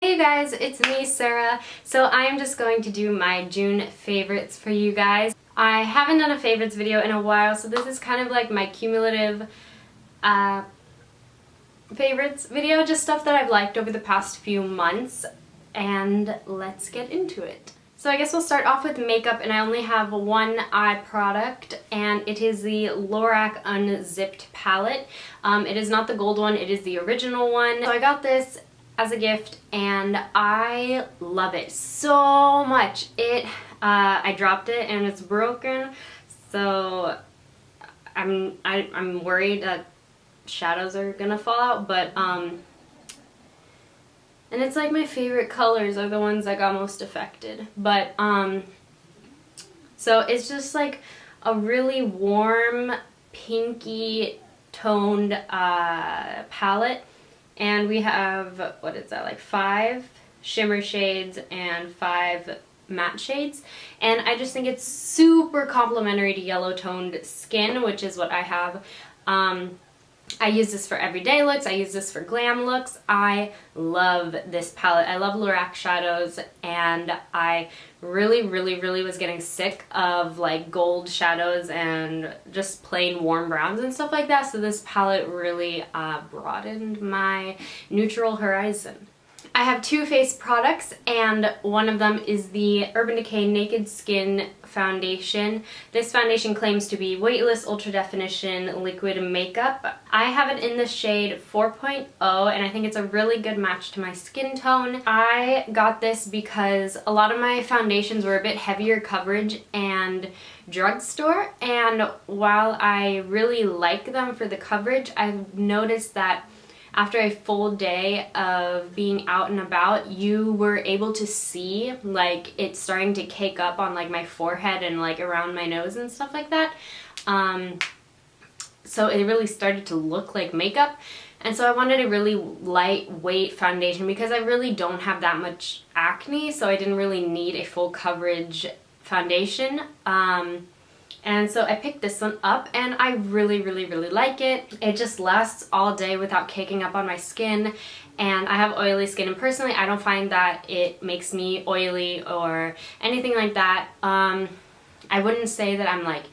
Hey you guys, it's me, Sarah. So I am just going to do my June favorites for you guys. I haven't done a favorites video in a while, so this is kind of like my cumulative favorites video, just stuff that I've liked over the past few months, and let's get into it. So I guess we'll start off with makeup, and I only have one eye product, and it is the Lorac Unzipped palette. It is not the gold one, it is the original one. So I got this as a gift and I love it so much. I dropped it and it's broken, so I'm worried that shadows are gonna fall out, but and it's like my favorite colors are the ones that got most affected, but so it's just like a really warm pinky toned palette. And we have, what is that, like 5 shimmer shades and 5 matte shades. And I just think it's super complimentary to yellow toned skin, which is what I have. I use this for everyday looks, I use this for glam looks. I love this palette. I love Lorac shadows, and I really was getting sick of like gold shadows and just plain warm browns and stuff like that, so this palette really broadened my neutral horizon. I have 2 face products, and one of them is the Urban Decay Naked Skin foundation. This foundation claims to be weightless, ultra definition liquid makeup. I have it in the shade 4.0, and I think it's a really good match to my skin tone. I got this because a lot of my foundations were a bit heavier coverage and drugstore, and while I really like them for the coverage, I've noticed that after a full day of being out and about, you were able to see like it starting to cake up on like my forehead and like around my nose and stuff like that. So it really started to look like makeup. And so I wanted a really lightweight foundation because I really don't have that much acne, so I didn't really need a full coverage foundation. And so I picked this one up, and I really like it. It just lasts all day without caking up on my skin, and I have oily skin, and personally I don't find that it makes me oily or anything like that. I wouldn't say that I'm like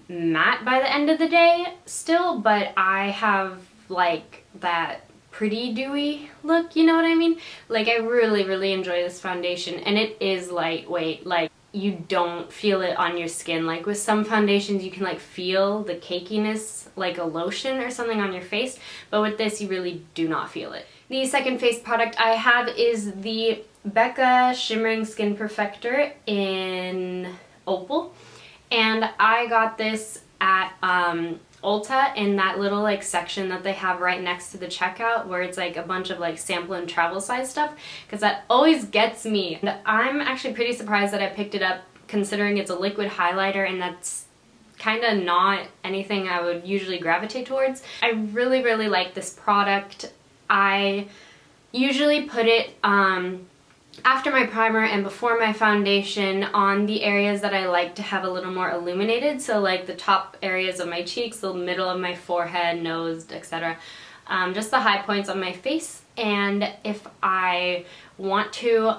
matte by the end of the day still, but I have like that pretty dewy look, you know what I mean? Like I really enjoy this foundation, and it is lightweight. Like you don't feel it on your skin. Like with some foundations you can like feel the cakiness like a lotion or something on your face, but with this you really do not feel it. The second face product I have is the Becca Shimmering Skin Perfector in Opal, and I got this at Ulta in that little like section that they have right next to the checkout where it's like a bunch of like sample and travel size stuff, because that always gets me. And I'm actually pretty surprised that I picked it up considering it's a liquid highlighter, and that's kind of not anything I would usually gravitate towards. I really like this product. I usually put it after my primer and before my foundation on the areas that I like to have a little more illuminated, so like the top areas of my cheeks, the middle of my forehead, nose, etc. Just the high points on my face. And if I want to,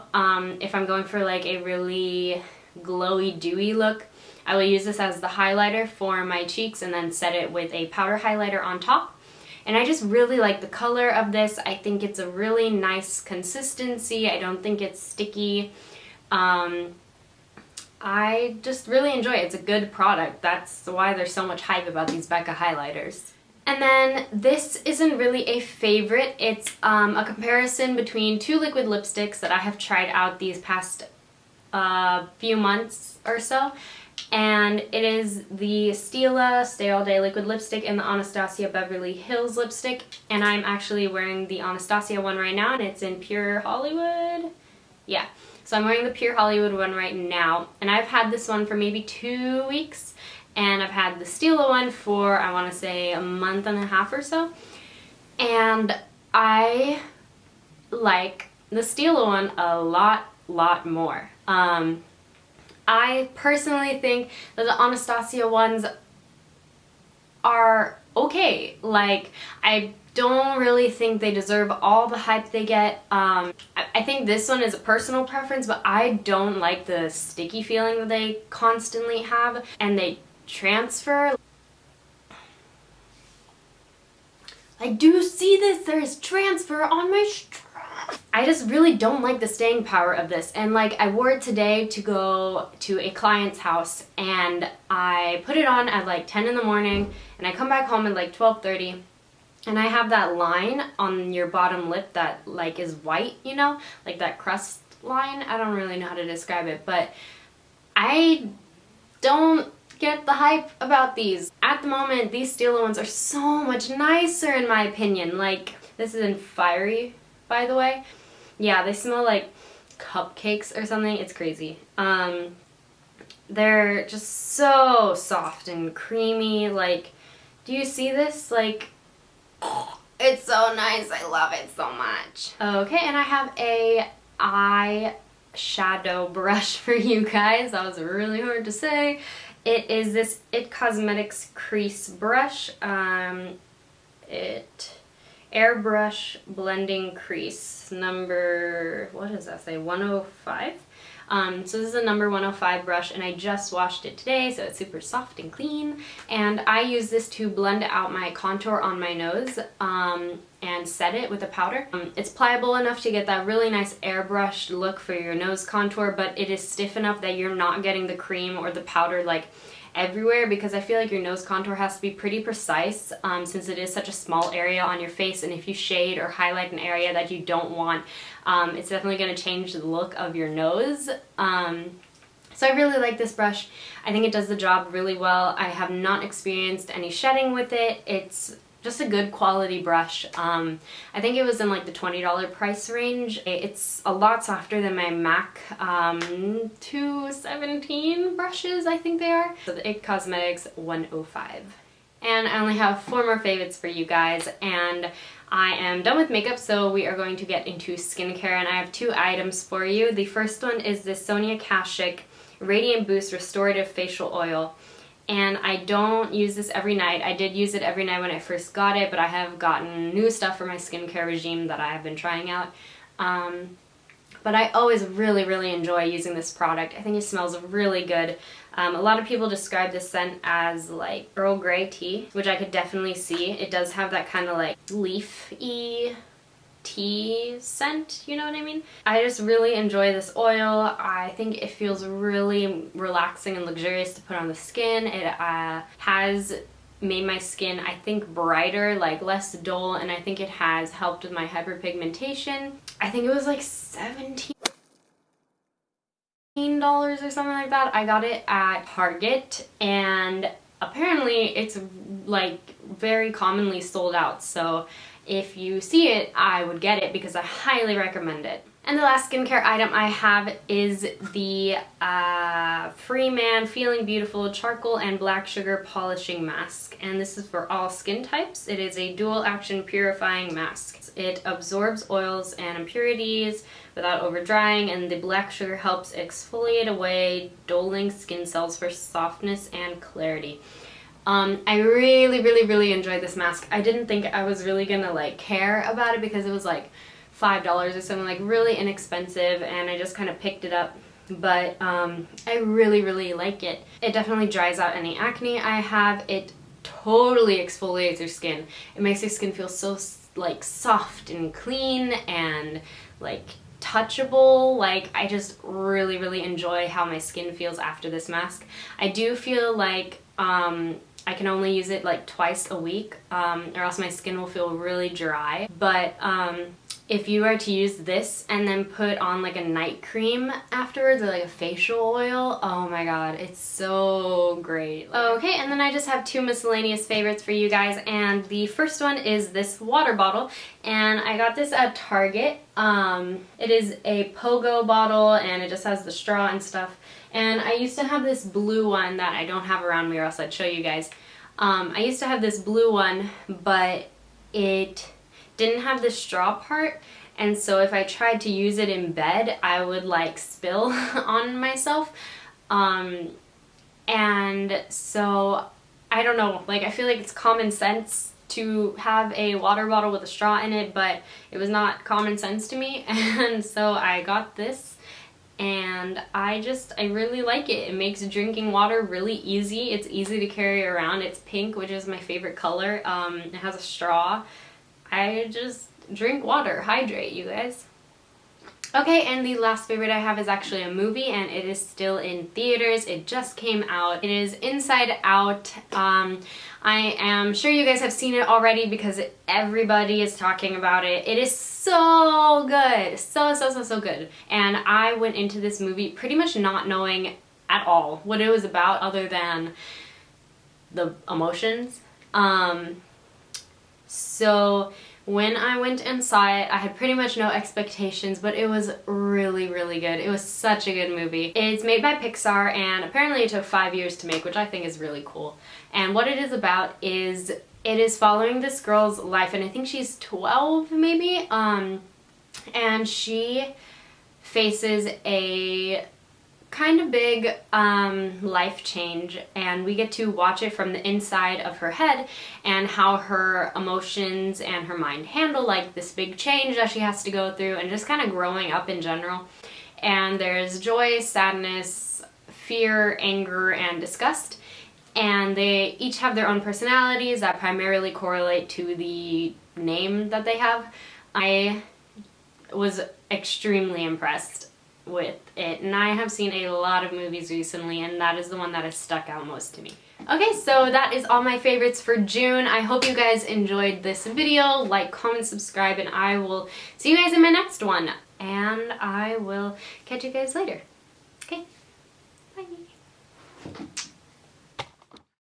if I'm going for like a really glowy, dewy look, I will use this as the highlighter for my cheeks and then set it with a powder highlighter on top. And I just really like the color of this. I think it's a really nice consistency. I don't think it's sticky. I just really enjoy it. It's a good product. That's why there's so much hype about these Becca highlighters. And then this isn't really a favorite. It's a comparison between 2 liquid lipsticks that I have tried out these past few months or so. And it is the Stila Stay All Day liquid lipstick and the Anastasia Beverly Hills lipstick. And I'm actually wearing the Anastasia one right now, and it's in Pure Hollywood. Yeah, so I'm wearing the Pure Hollywood one right now. And I've had this one for maybe 2 weeks. And I've had the Stila one for, I want to say, a month and a half or so. And I like the Stila one a lot more. I personally think that the Anastasia ones are okay. Like, I don't really think they deserve all the hype they get. I think this one is a personal preference, but I don't like the sticky feeling that they constantly have, and they transfer. I do see this, there's transfer on my strap. I just really don't like the staying power of this, and like I wore it today to go to a client's house, and I put it on at like 10 in the morning, and I come back home at like 12:30, and I have that line on your bottom lip that like is white, you know, like that crust line. I don't really know how to describe it, but I don't get the hype about these. At the moment, these Stila ones are so much nicer in my opinion. Like, this is in Fiery, by the way. Yeah, they smell like cupcakes or something. It's crazy. They're just so soft and creamy. Like, do you see this? Like, it's so nice. I love it so much. Okay, and I have a eyeshadow brush for you guys. That was really hard to say. It is this It Cosmetics crease brush. It airbrush blending crease number, what does that say, 105? So this is a number 105 brush, and I just washed it today, so it's super soft and clean. And I use this to blend out my contour on my nose and set it with a powder. It's pliable enough to get that really nice airbrushed look for your nose contour, but it is stiff enough that you're not getting the cream or the powder like everywhere, because I feel like your nose contour has to be pretty precise since it is such a small area on your face, and if you shade or highlight an area that you don't want, it's definitely going to change the look of your nose. So I really like this brush. I think it does the job really well. I have not experienced any shedding with it. It's just a good quality brush. I think it was in like the $20 price range. It's a lot softer than my MAC 217 brushes, I think they are. So the It Cosmetics 105. And I only have 4 more favorites for you guys, and I am done with makeup, so we are going to get into skincare, and I have 2 items for you. The first one is this Sonia Kashuk Radiant Boost Restorative Facial Oil. And I don't use this every night. I did use it every night when I first got it, but I have gotten new stuff for my skincare regime that I have been trying out. But I always really enjoy using this product. I think it smells really good. A lot of people describe this scent as like Earl Grey tea, which I could definitely see. It does have that kind of like leafy tea scent, you know what I mean? I just really enjoy this oil. I think it feels really relaxing and luxurious to put on the skin. It has made my skin, I think, brighter, like less dull, and I think it has helped with my hyperpigmentation. I think it was like $17 or something like that. I got it at Target, and apparently it's like very commonly sold out, so if you see it, I would get it because I highly recommend it. And the last skincare item I have is the Freeman Feeling Beautiful Charcoal and Black Sugar Polishing Mask. And this is for all skin types. It is a dual action purifying mask. It absorbs oils and impurities without over drying, and the black sugar helps exfoliate away dulling skin cells for softness and clarity. I really enjoyed this mask. I didn't think I was really gonna like care about it because it was like $5 or something, like really inexpensive, and I just kind of picked it up. But I really like it. It definitely dries out any acne I have. It totally exfoliates your skin. It makes your skin feel so like soft and clean and like touchable. Like, I just really enjoy how my skin feels after this mask. I do feel like I can only use it like twice a week, or else my skin will feel really dry. But if you are to use this and then put on like a night cream afterwards, or like a facial oil, oh my god, it's so great. Okay, and then I just have 2 miscellaneous favorites for you guys, and the first one is this water bottle, and I got this at Target. It is a Pogo bottle, and it just has the straw and stuff. And I used to have this blue one that I don't have around me, or else I'd show you guys. I used to have this blue one, but it didn't have the straw part, and so if I tried to use it in bed, I would like spill on myself. And so I don't know, like I feel like it's common sense to have a water bottle with a straw in it, but it was not common sense to me, and so I got this, and I really like it. It makes drinking water really easy. It's easy to carry around. It's pink, which is my favorite color. It has a straw. I just drink water, hydrate, you guys. Okay, and the last favorite I have is actually a movie, and it is still in theaters. It just came out. It is Inside Out. I am sure you guys have seen it already because everybody is talking about it. It is so good. So good. And I went into this movie pretty much not knowing at all what it was about other than the emotions. So when I went and saw it, I had pretty much no expectations, but it was really good. It was such a good movie. It's made by Pixar, and apparently it took 5 years to make, which I think is really cool. And what it is about is, it is following this girl's life, and I think she's 12 maybe, and she faces a kind of big life change, and we get to watch it from the inside of her head and how her emotions and her mind handle like this big change that she has to go through, and just kind of growing up in general. And there's joy, sadness, fear, anger, and disgust, and they each have their own personalities that primarily correlate to the name that they have. I was extremely impressed with it, and I have seen a lot of movies recently, and that is the one that has stuck out most to me. Okay, so that is all my favorites for June. I hope you guys enjoyed this video. Like, comment, subscribe, and I will see you guys in my next one. And I will catch you guys later. Okay, bye.